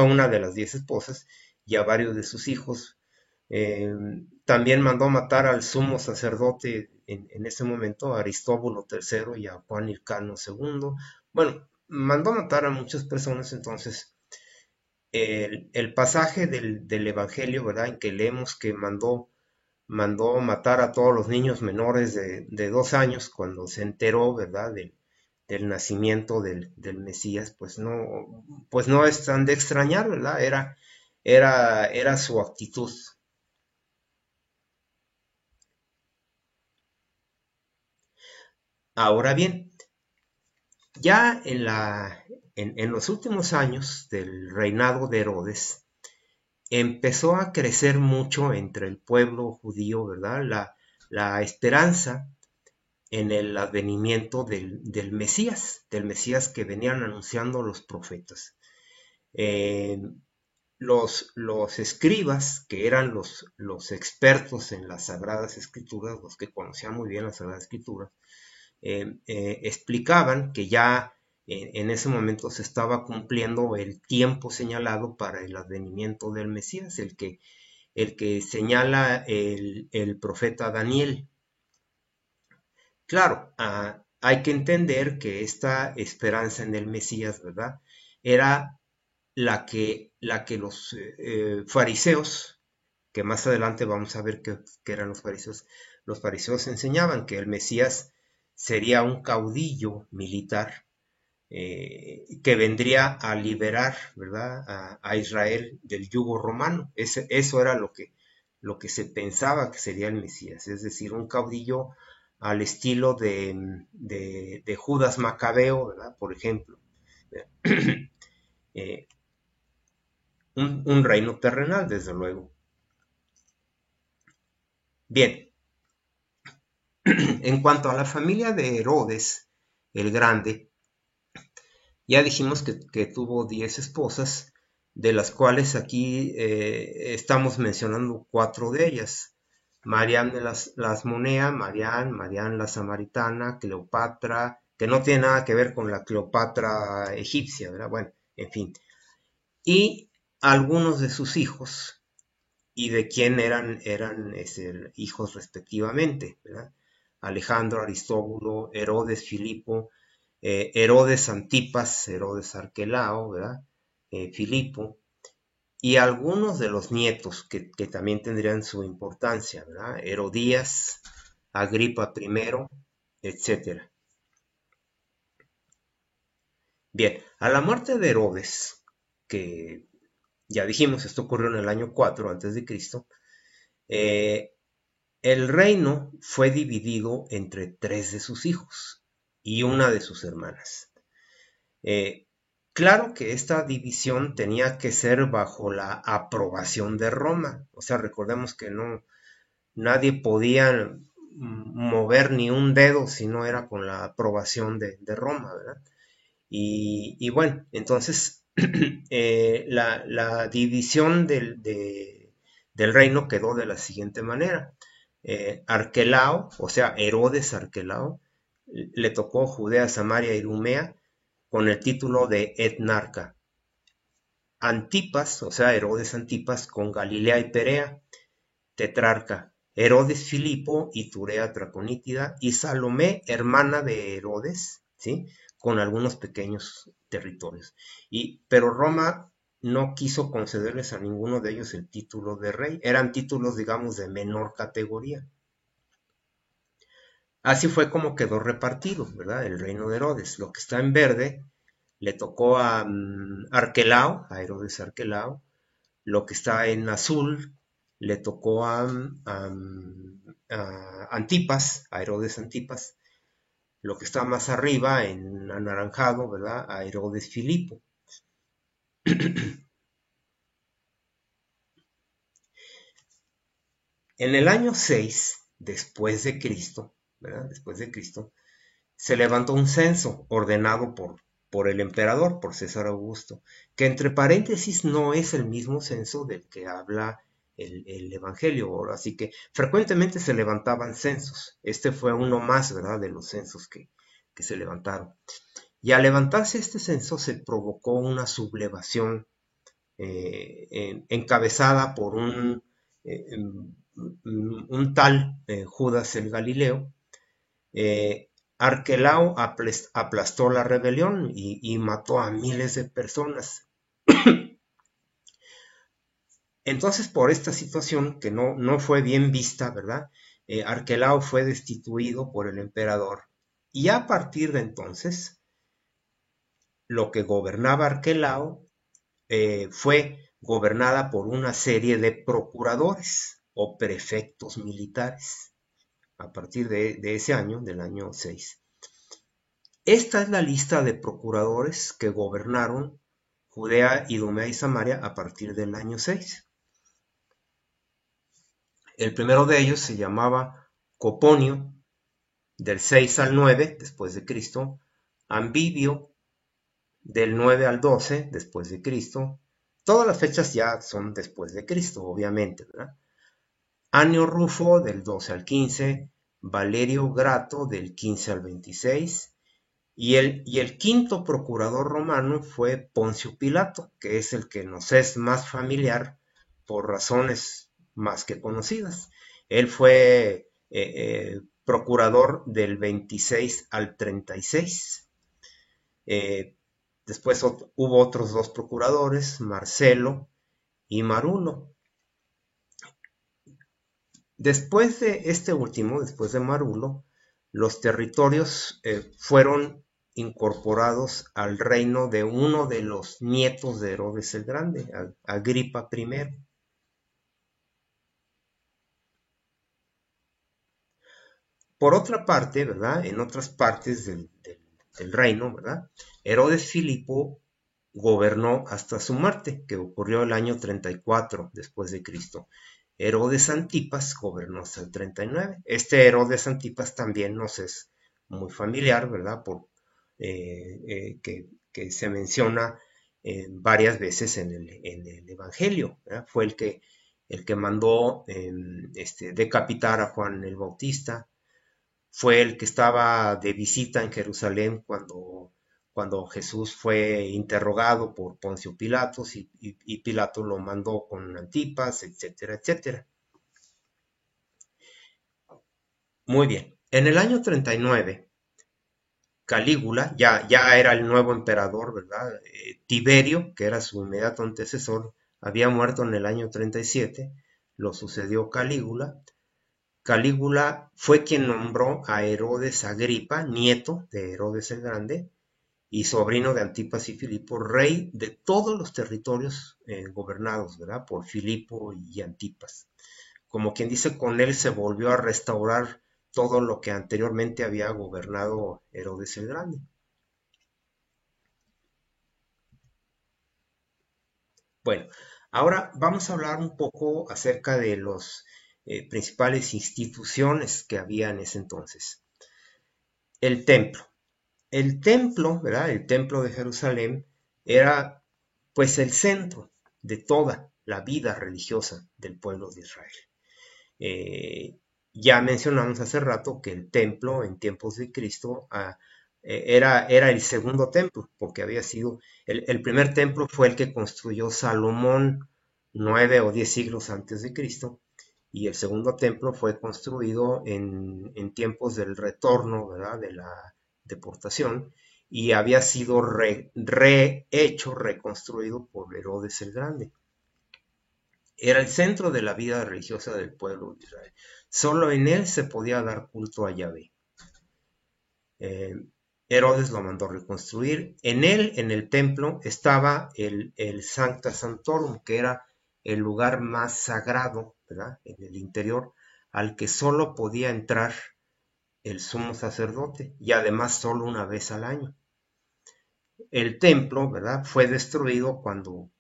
una de las 10 esposas, y a varios de sus hijos. También mandó matar al sumo sacerdote en ese momento, a Aristóbulo III y a Juan Hircano II. Bueno, mandó matar a muchas personas. Entonces, el pasaje del Evangelio, ¿verdad?, en que leemos que mandó matar a todos los niños menores de 2 años cuando se enteró, ¿verdad?, del nacimiento del Mesías, pues no es tan de extrañar, ¿verdad? Era su actitud. Ahora bien, Ya en los últimos años del reinado de Herodes, empezó a crecer mucho entre el pueblo judío, ¿verdad? La esperanza en el advenimiento del Mesías que venían anunciando los profetas. Eh, los escribas, que eran los expertos en las Sagradas Escrituras, los que conocían muy bien las Sagradas Escrituras, explicaban que ya en ese momento se estaba cumpliendo el tiempo señalado para el advenimiento del Mesías, el que señala el profeta Daniel. Claro, hay que entender que esta esperanza en el Mesías, ¿verdad? Era la que los fariseos, que más adelante vamos a ver qué eran los fariseos enseñaban que el Mesías sería un caudillo militar que vendría a liberar, ¿verdad? A Israel del yugo romano. Eso era lo que se pensaba que sería el Mesías, es decir, un caudillo al estilo de Judas Macabeo, ¿verdad? Por ejemplo. Eh, un reino terrenal, desde luego. Bien, en cuanto a la familia de Herodes el Grande, ya dijimos que tuvo 10 esposas, de las cuales aquí estamos mencionando 4 de ellas. Marián de las Monea, Marián la Samaritana, Cleopatra, que no tiene nada que ver con la Cleopatra egipcia, ¿verdad? Bueno, en fin. Y algunos de sus hijos, y de quién eran hijos respectivamente, ¿verdad? Alejandro, Aristóbulo, Herodes, Filipo, Herodes Antipas, Herodes Arquelao, ¿verdad? Filipo, y algunos de los nietos que también tendrían su importancia, ¿verdad? Herodías, Agripa I, etc. Bien, a la muerte de Herodes, que ya dijimos, esto ocurrió en el año 4 a.C., eh, el reino fue dividido entre 3 de sus hijos y una de sus hermanas. Eh, claro que esta división tenía que ser bajo la aprobación de Roma. O sea, recordemos que nadie podía mover ni un dedo si no era con la aprobación de Roma, ¿verdad? Y bueno, entonces la división del reino quedó de la siguiente manera. Arquelao, o sea, Herodes Arquelao, le tocó Judea, Samaria y Idumea con el título de etnarca. Antipas, o sea, Herodes Antipas, con Galilea y Perea, tetrarca. Herodes Filipo, Iturea Traconítida, y Salomé, hermana de Herodes, ¿sí? Con algunos pequeños territorios. Pero Roma no quiso concederles a ninguno de ellos el título de rey. Eran títulos, digamos, de menor categoría. Así fue como quedó repartido, ¿verdad? El reino de Herodes. Lo que está en verde le tocó a Arquelao, a Herodes Arquelao. Lo que está en azul le tocó a Antipas, a Herodes Antipas. Lo que está más arriba, en anaranjado, ¿verdad? A Herodes Filipo. En el año 6, después de Cristo, ¿verdad? Después de Cristo, se levantó un censo ordenado por el emperador, por César Augusto, que entre paréntesis no es el mismo censo del que habla el Evangelio, así que frecuentemente se levantaban censos. Este fue uno más, ¿verdad?, de los censos que se levantaron. Y al levantarse este censo se provocó una sublevación encabezada por un tal Judas el Galileo. Arquelao aplastó la rebelión y mató a miles de personas. Entonces, por esta situación que no fue bien vista, ¿verdad? Arquelao fue destituido por el emperador. Y a partir de entonces, lo que gobernaba Arquelao fue gobernada por una serie de procuradores o prefectos militares. A partir de ese año, del año 6. Esta es la lista de procuradores que gobernaron Judea, Idumea y Samaria a partir del año 6. El primero de ellos se llamaba Coponio, del 6 al 9 después de Cristo, Ambibio, del 9 al 12 después de Cristo. Todas las fechas ya son después de Cristo, obviamente, ¿verdad? Annio Rufo, del 12 al 15, Valerio Grato, del 15 al 26, y el quinto procurador romano fue Poncio Pilato, que es el que nos es más familiar por razones más que conocidas. Él fue procurador del 26 al 36. Después hubo otros dos procuradores, Marcelo y Marulo. Después de este último, después de Marulo, los territorios fueron incorporados al reino de uno de los nietos de Herodes el Grande, Agripa I. Por otra parte, ¿verdad? En otras partes del reino, ¿verdad? Herodes Filipo gobernó hasta su muerte, que ocurrió el año 34 después de Cristo. Herodes Antipas gobernó hasta el 39. Este Herodes Antipas también nos es muy familiar, ¿verdad? Que se menciona varias veces en el Evangelio, ¿verdad? Fue el que mandó decapitar a Juan el Bautista. Fue el que estaba de visita en Jerusalén cuando Jesús fue interrogado por Poncio Pilatos y Pilato lo mandó con Antipas, etcétera, etcétera. Muy bien. En el año 39, Calígula, ya era el nuevo emperador, ¿verdad? Tiberio, que era su inmediato antecesor, había muerto en el año 37, lo sucedió Calígula. Calígula fue quien nombró a Herodes Agripa, nieto de Herodes el Grande, y sobrino de Antipas y Filipo, rey de todos los territorios gobernados, ¿verdad? Por Filipo y Antipas. Como quien dice, con él se volvió a restaurar todo lo que anteriormente había gobernado Herodes el Grande. Bueno, ahora vamos a hablar un poco acerca de las principales instituciones que había en ese entonces. El templo. El templo, ¿verdad? El templo de Jerusalén era pues el centro de toda la vida religiosa del pueblo de Israel. Ya mencionamos hace rato que el templo en tiempos de Cristo era el segundo templo, porque había sido, el primer templo fue el que construyó Salomón 9 o 10 siglos antes de Cristo, y el segundo templo fue construido en tiempos del retorno, ¿verdad? De la deportación, y había sido rehecho, reconstruido por Herodes el Grande. Era el centro de la vida religiosa del pueblo de Israel. Solo en él se podía dar culto a Yahvé. Herodes lo mandó reconstruir. En él, en el templo, estaba el Sancta Sanctorum, que era el lugar más sagrado, ¿verdad? En el interior, al que solo podía entrar el sumo sacerdote, y además solo una vez al año. El templo, ¿verdad?, fue destruido cuando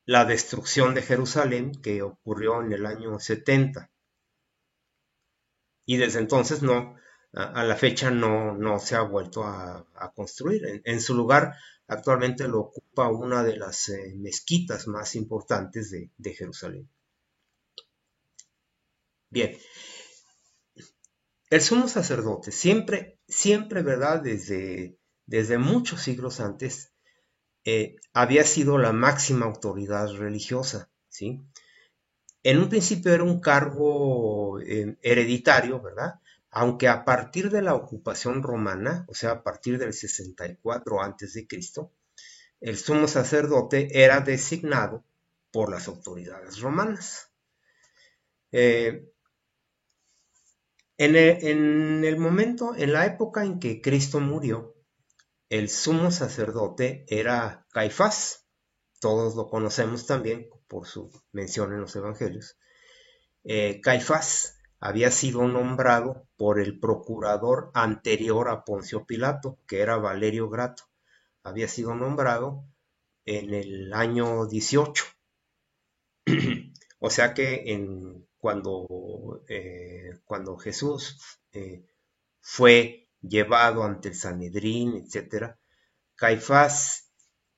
la destrucción de Jerusalén, que ocurrió en el año 70. Y desde entonces a la fecha no se ha vuelto a construir. En su lugar, actualmente lo ocupa una de las mezquitas más importantes de Jerusalén. Bien, el sumo sacerdote siempre, ¿verdad? Desde muchos siglos antes, había sido la máxima autoridad religiosa, ¿sí? En un principio era un cargo hereditario, ¿verdad? Aunque a partir de la ocupación romana, o sea, a partir del 64 a.C., el sumo sacerdote era designado por las autoridades romanas. En la época en que Cristo murió, el sumo sacerdote era Caifás. Todos lo conocemos también por su mención en los evangelios. Caifás había sido nombrado por el procurador anterior a Poncio Pilato, que era Valerio Grato. Había sido nombrado en el año 18. O sea que cuando Jesús fue llevado ante el Sanedrín, etcétera, Caifás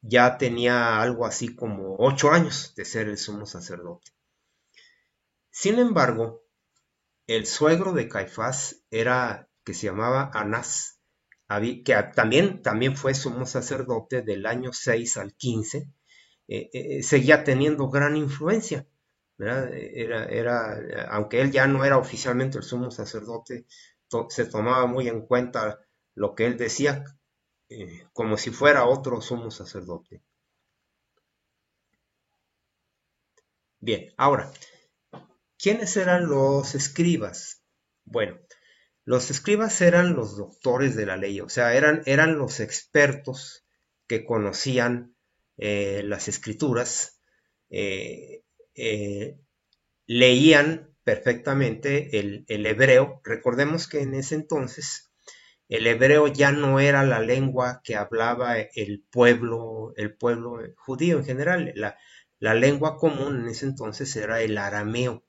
ya tenía algo así como 8 años de ser el sumo sacerdote. Sin embargo, el suegro de Caifás que se llamaba Anás, que también fue sumo sacerdote del año 6 al 15, seguía teniendo gran influencia, ¿verdad? Aunque él ya no era oficialmente el sumo sacerdote, se tomaba muy en cuenta lo que él decía, como si fuera otro sumo sacerdote. Bien, ahora, ¿quiénes eran los escribas? Bueno, los escribas eran los doctores de la ley, o sea, eran los expertos que conocían las escrituras, eh, eh, leían perfectamente el hebreo. Recordemos que en ese entonces el hebreo ya no era la lengua que hablaba el pueblo judío en general. La lengua común en ese entonces era el arameo,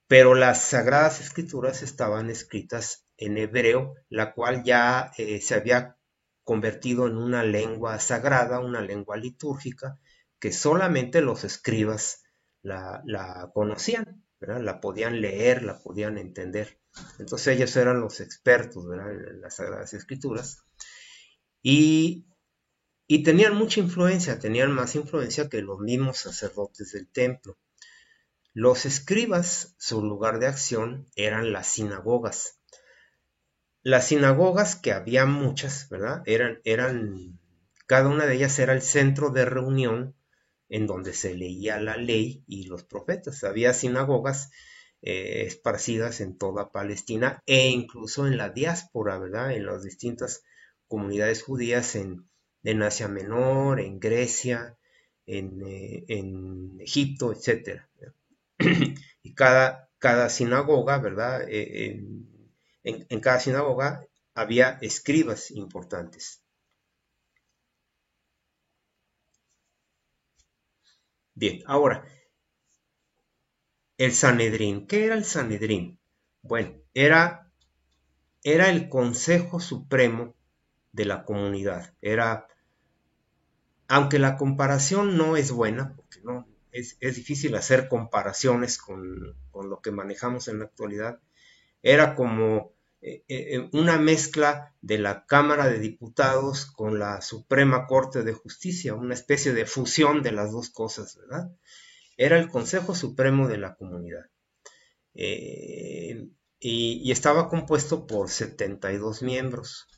pero las sagradas escrituras estaban escritas en hebreo, la cual ya se había convertido en una lengua sagrada, una lengua litúrgica, que solamente los escribas la conocían, ¿verdad? La podían leer, la podían entender. Entonces ellos eran los expertos, ¿verdad?, en las sagradas escrituras, y, y tenían mucha influencia, tenían más influencia que los mismos sacerdotes del templo. Los escribas, su lugar de acción eran las sinagogas. Las sinagogas, que había muchas, ¿verdad? Cada una de ellas era el centro de reunión en donde se leía la ley y los profetas. Había sinagogas esparcidas en toda Palestina e incluso en la diáspora, ¿verdad? En las distintas comunidades judías en Asia Menor, en Grecia, en Egipto, etcétera. Y cada sinagoga, ¿verdad? En cada sinagoga había escribas importantes. Bien, ahora, el Sanedrín. ¿Qué era el Sanedrín? Bueno, era el Consejo Supremo de la comunidad. Aunque la comparación no es buena, porque no, es difícil hacer comparaciones con lo que manejamos en la actualidad, era como una mezcla de la Cámara de Diputados con la Suprema Corte de Justicia, una especie de fusión de las dos cosas, ¿verdad? Era el Consejo Supremo de la Comunidad. Y estaba compuesto por 72 miembros.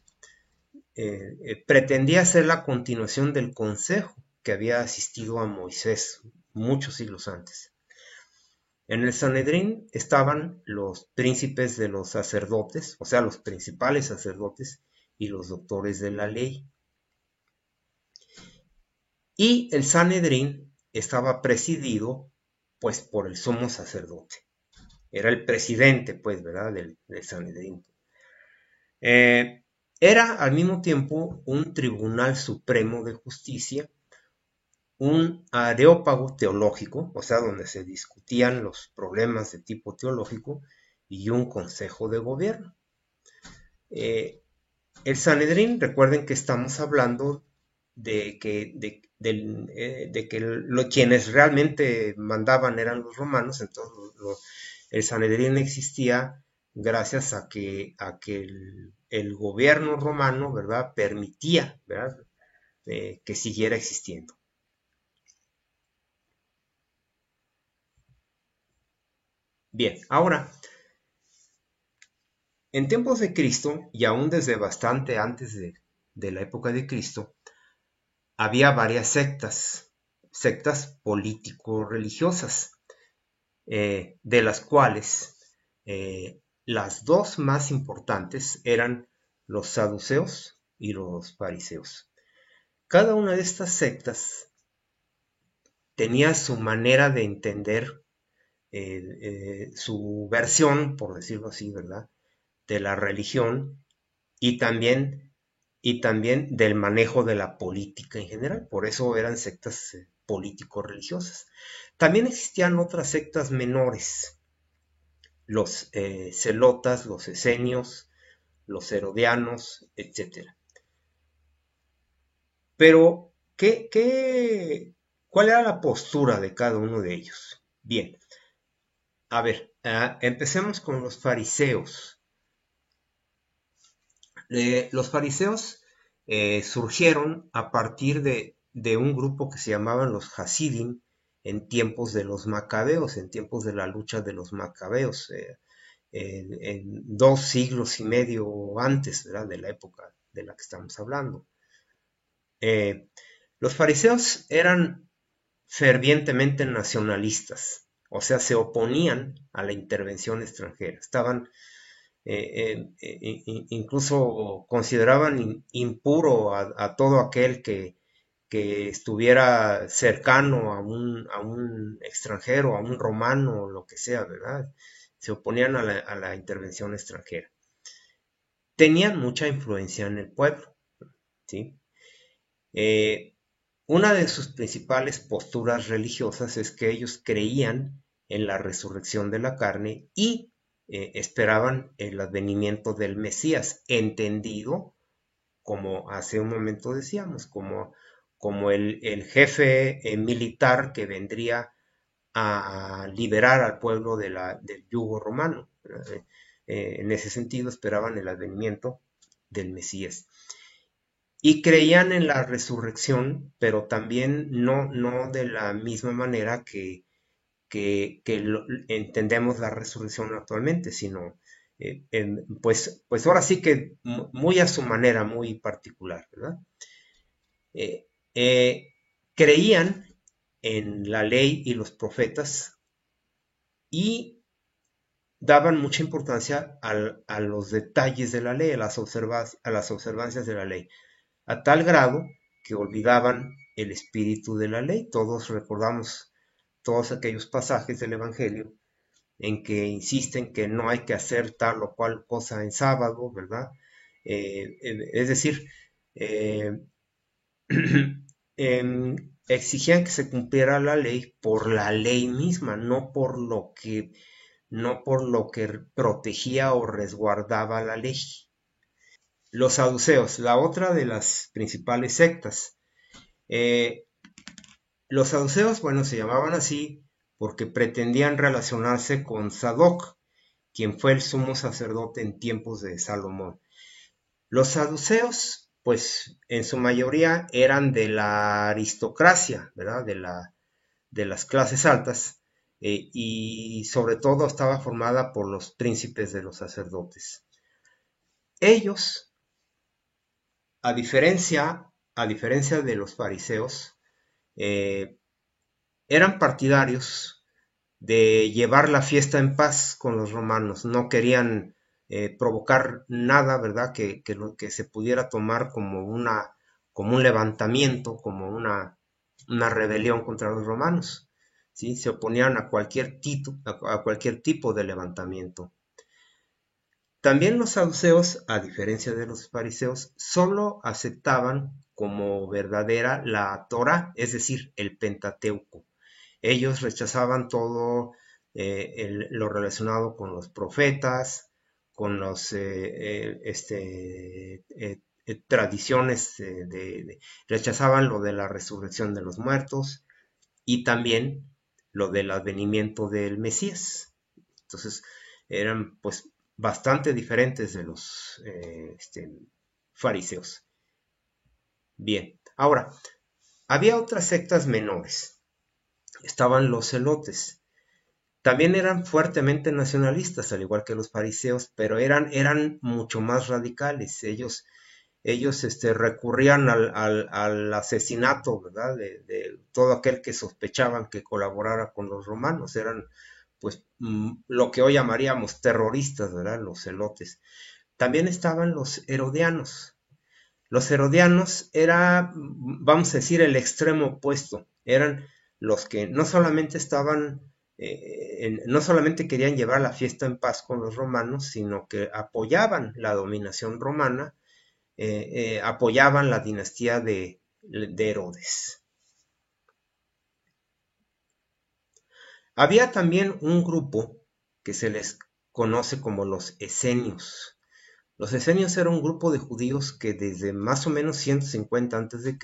Pretendía ser la continuación del Consejo que había asistido a Moisés muchos siglos antes. En el Sanedrín estaban los príncipes de los sacerdotes, o sea, los principales sacerdotes y los doctores de la ley. Y el Sanedrín estaba presidido, pues, por el sumo sacerdote. Era el presidente, pues, ¿verdad?, del Sanedrín. Era al mismo tiempo un tribunal supremo de justicia, un areópago teológico, o sea, donde se discutían los problemas de tipo teológico, y un consejo de gobierno. El Sanedrín, recuerden que estamos hablando de que quienes realmente mandaban eran los romanos. Entonces el Sanedrín existía gracias a que el gobierno romano, ¿verdad?, permitía, ¿verdad?, que siguiera existiendo. Bien, ahora, en tiempos de Cristo, y aún desde bastante antes de la época de Cristo, había varias sectas político-religiosas, de las cuales las dos más importantes eran los saduceos y los fariseos. Cada una de estas sectas tenía su manera de entender su versión, por decirlo así, ¿verdad?, de la religión y también del manejo de la política en general. Por eso eran sectas político-religiosas. También existían otras sectas menores, los celotas, los esenios, los herodianos, etcétera. Pero, ¿cuál era la postura de cada uno de ellos? Bien, a ver, empecemos con los fariseos. Los fariseos surgieron a partir de un grupo que se llamaban los Hasidim en tiempos de los macabeos, en tiempos de la lucha de los macabeos, en 2 siglos y medio antes, ¿verdad?, de la época de la que estamos hablando. Eh, los fariseos eran fervientemente nacionalistas, o sea, se oponían a la intervención extranjera, estaban incluso consideraban impuro a todo aquel que estuviera cercano a un extranjero, a un romano, o lo que sea, ¿verdad? Se oponían a la intervención extranjera. Tenían mucha influencia en el pueblo, ¿sí? Una de sus principales posturas religiosas es que ellos creían en la resurrección de la carne y esperaban el advenimiento del Mesías, entendido como hace un momento decíamos, como el jefe militar que vendría a liberar al pueblo del yugo romano. En ese sentido esperaban el advenimiento del Mesías. Y creían en la resurrección, pero también no de la misma manera que entendemos la resurrección actualmente, sino pues ahora sí que muy a su manera, muy particular, ¿verdad? Eh, eh, Creían en la ley y los profetas y daban mucha importancia a los detalles de la ley, a las observancias de la ley, a tal grado que olvidaban el espíritu de la ley. Todos recordamos todos aquellos pasajes del Evangelio en que insisten que no hay que hacer tal o cual cosa en sábado, ¿verdad? Es decir, eh, exigían que se cumpliera la ley por la ley misma, no por lo que protegía o resguardaba la ley. Los saduceos, la otra de las principales sectas. Los saduceos, bueno, se llamaban así porque pretendían relacionarse con Sadoc, quien fue el sumo sacerdote en tiempos de Salomón. Los saduceos, pues en su mayoría eran de la aristocracia, ¿verdad? De las clases altas, y sobre todo estaba formada por los príncipes de los sacerdotes. Ellos, a diferencia de los fariseos, eran partidarios de llevar la fiesta en paz con los romanos. No querían provocar nada, ¿verdad?, que se pudiera tomar como un levantamiento, como una rebelión contra los romanos, ¿sí? Se oponían a cualquier tipo de levantamiento. También los saduceos, a diferencia de los fariseos, solo aceptaban como verdadera la Torá, es decir, el Pentateuco. Ellos rechazaban todo lo relacionado con los profetas, con las tradiciones, rechazaban lo de la resurrección de los muertos y también lo del advenimiento del Mesías. Entonces eran pues bastante diferentes de los fariseos. Bien, ahora, había otras sectas menores. Estaban los celotes. También eran fuertemente nacionalistas, al igual que los fariseos, pero eran mucho más radicales. Ellos recurrían al asesinato, ¿verdad?, de todo aquel que sospechaban que colaborara con los romanos. Eran, pues, lo que hoy llamaríamos terroristas, ¿verdad?, los celotes. También estaban los herodianos. Los herodianos vamos a decir, el extremo opuesto. Eran los que no solamente estaban no solamente querían llevar la fiesta en paz con los romanos, sino que apoyaban la dominación romana, apoyaban la dinastía de Herodes. Había también un grupo que se les conoce como los esenios. Los esenios era un grupo de judíos que desde más o menos 150 a.C.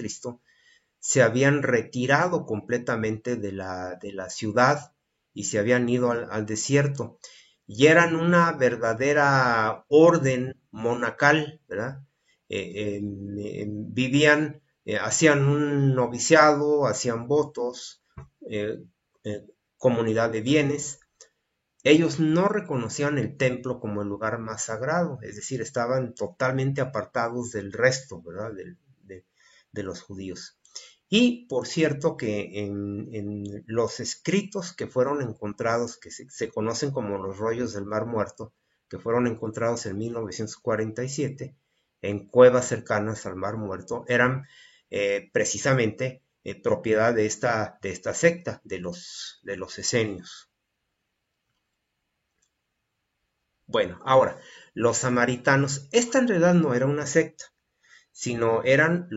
se habían retirado completamente de la ciudad y se habían ido al desierto. Y eran una verdadera orden monacal, ¿verdad? Vivían, hacían un noviciado, hacían votos, eh, eh, comunidad de bienes. Ellos no reconocían el templo como el lugar más sagrado, es decir, estaban totalmente apartados del resto, ¿verdad? De los judíos. Y por cierto que en los escritos que fueron encontrados, que se conocen como los rollos del Mar Muerto, que fueron encontrados en 1947 en cuevas cercanas al Mar Muerto, eran precisamente propiedad de esta secta, de los esenios. Bueno, ahora, los samaritanos, esta en realidad no era una secta, sino eran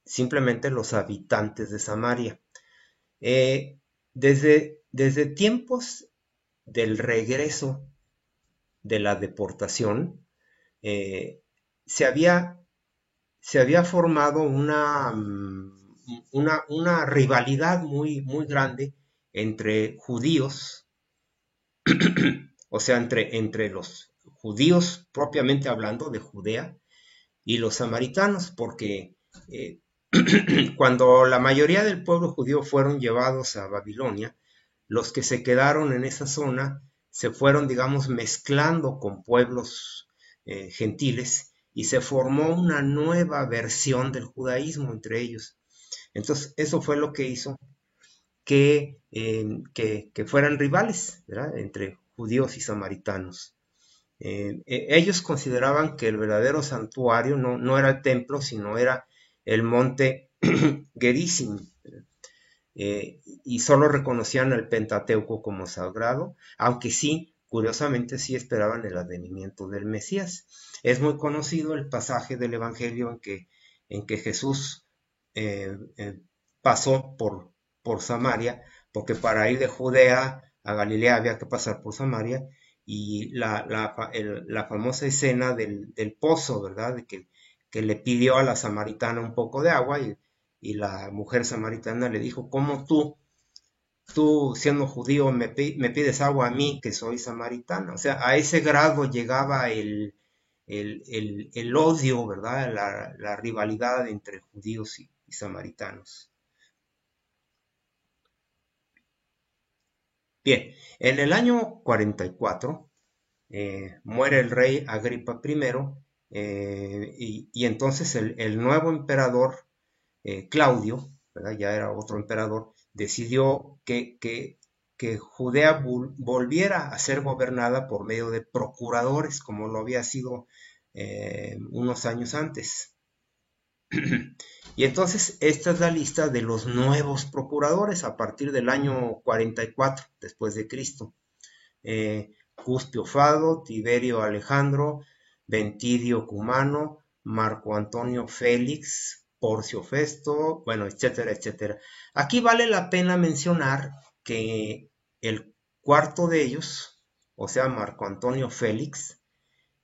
simplemente los habitantes de Samaria. Desde tiempos del regreso de la deportación, eh, se había, se había formado una rivalidad muy, muy grande entre judíos, o sea, entre los judíos propiamente hablando de Judea y los samaritanos, porque eh, cuando la mayoría del pueblo judío fueron llevados a Babilonia, los que se quedaron en esa zona se fueron, digamos, mezclando con pueblos gentiles y se formó una nueva versión del judaísmo entre ellos. Entonces, eso fue lo que hizo que fueran rivales, ¿verdad? Entre judíos y samaritanos. Ellos consideraban que el verdadero santuario no era el templo, sino era el monte Gerizim, y solo reconocían el Pentateuco como sagrado, aunque sí, curiosamente, sí esperaban el advenimiento del Mesías. Es muy conocido el pasaje del Evangelio en que Jesús pasó por Samaria, porque para ir de Judea a Galilea había que pasar por Samaria, y la famosa escena del pozo, ¿verdad? De que le pidió a la samaritana un poco de agua y la mujer samaritana le dijo, ¿cómo tú siendo judío me pides agua a mí que soy samaritana? O sea, a ese grado llegaba el odio, ¿verdad? La rivalidad entre judíos y samaritanos. Bien, en el año 44 muere el rey Agripa I, y entonces el nuevo emperador Claudio, ¿verdad? Ya era otro emperador, decidió que Judea volviera a ser gobernada por medio de procuradores, como lo había sido unos años antes. Y entonces esta es la lista de los nuevos procuradores a partir del año 44 después de Cristo. Cuspio Fado, Tiberio Alejandro, Ventidio Cumano, Marco Antonio Félix, Porcio Festo, bueno, etcétera, etcétera. Aquí vale la pena mencionar que el cuarto de ellos, o sea, Marco Antonio Félix,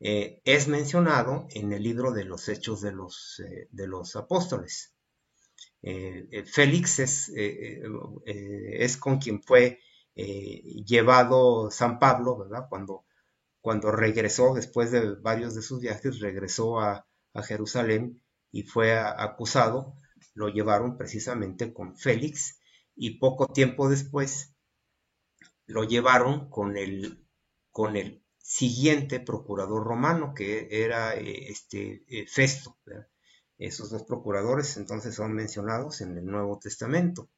es mencionado en el libro de los Hechos de los Apóstoles. Félix es con quien fue llevado San Pablo, ¿verdad? Cuando regresó, después de varios de sus viajes, regresó a Jerusalén y fue acusado, lo llevaron precisamente con Félix y poco tiempo después lo llevaron con el siguiente procurador romano, que era Festo, ¿verdad? Esos dos procuradores entonces son mencionados en el Nuevo Testamento.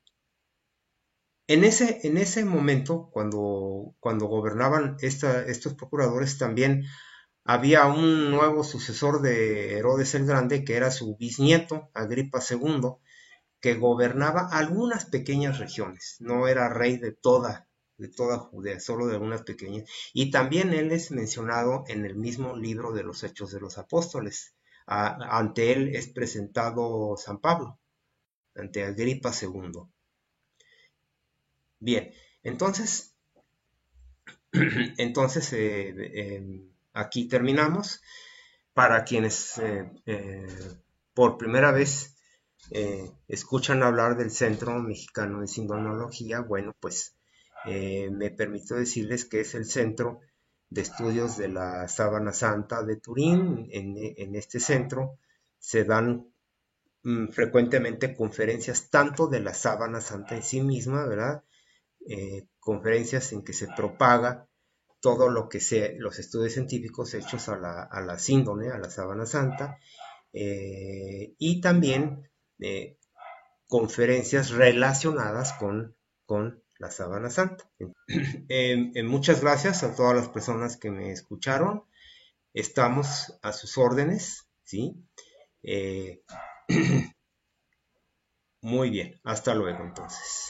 En ese momento, cuando gobernaban estos procuradores, también había un nuevo sucesor de Herodes el Grande, que era su bisnieto, Agripa II, que gobernaba algunas pequeñas regiones, no era rey de toda de toda Judea, solo de unas pequeñas. Y también él es mencionado en el mismo libro de los Hechos de los Apóstoles. Ante él es presentado San Pablo, ante Agripa II. Bien, entonces, entonces aquí terminamos. Para quienes por primera vez escuchan hablar del Centro Mexicano de Sindonología, bueno, pues me permito decirles que es el Centro de Estudios de la Sábana Santa de Turín. En este centro se dan frecuentemente conferencias tanto de la Sábana Santa en sí misma, ¿verdad? Conferencias en que se propaga todo lo que sea los estudios científicos hechos a la síndone, a la sábana santa, y también conferencias relacionadas con la sábana santa. Muchas gracias a todas las personas que me escucharon. Estamos a sus órdenes, ¿sí? Muy bien, hasta luego entonces.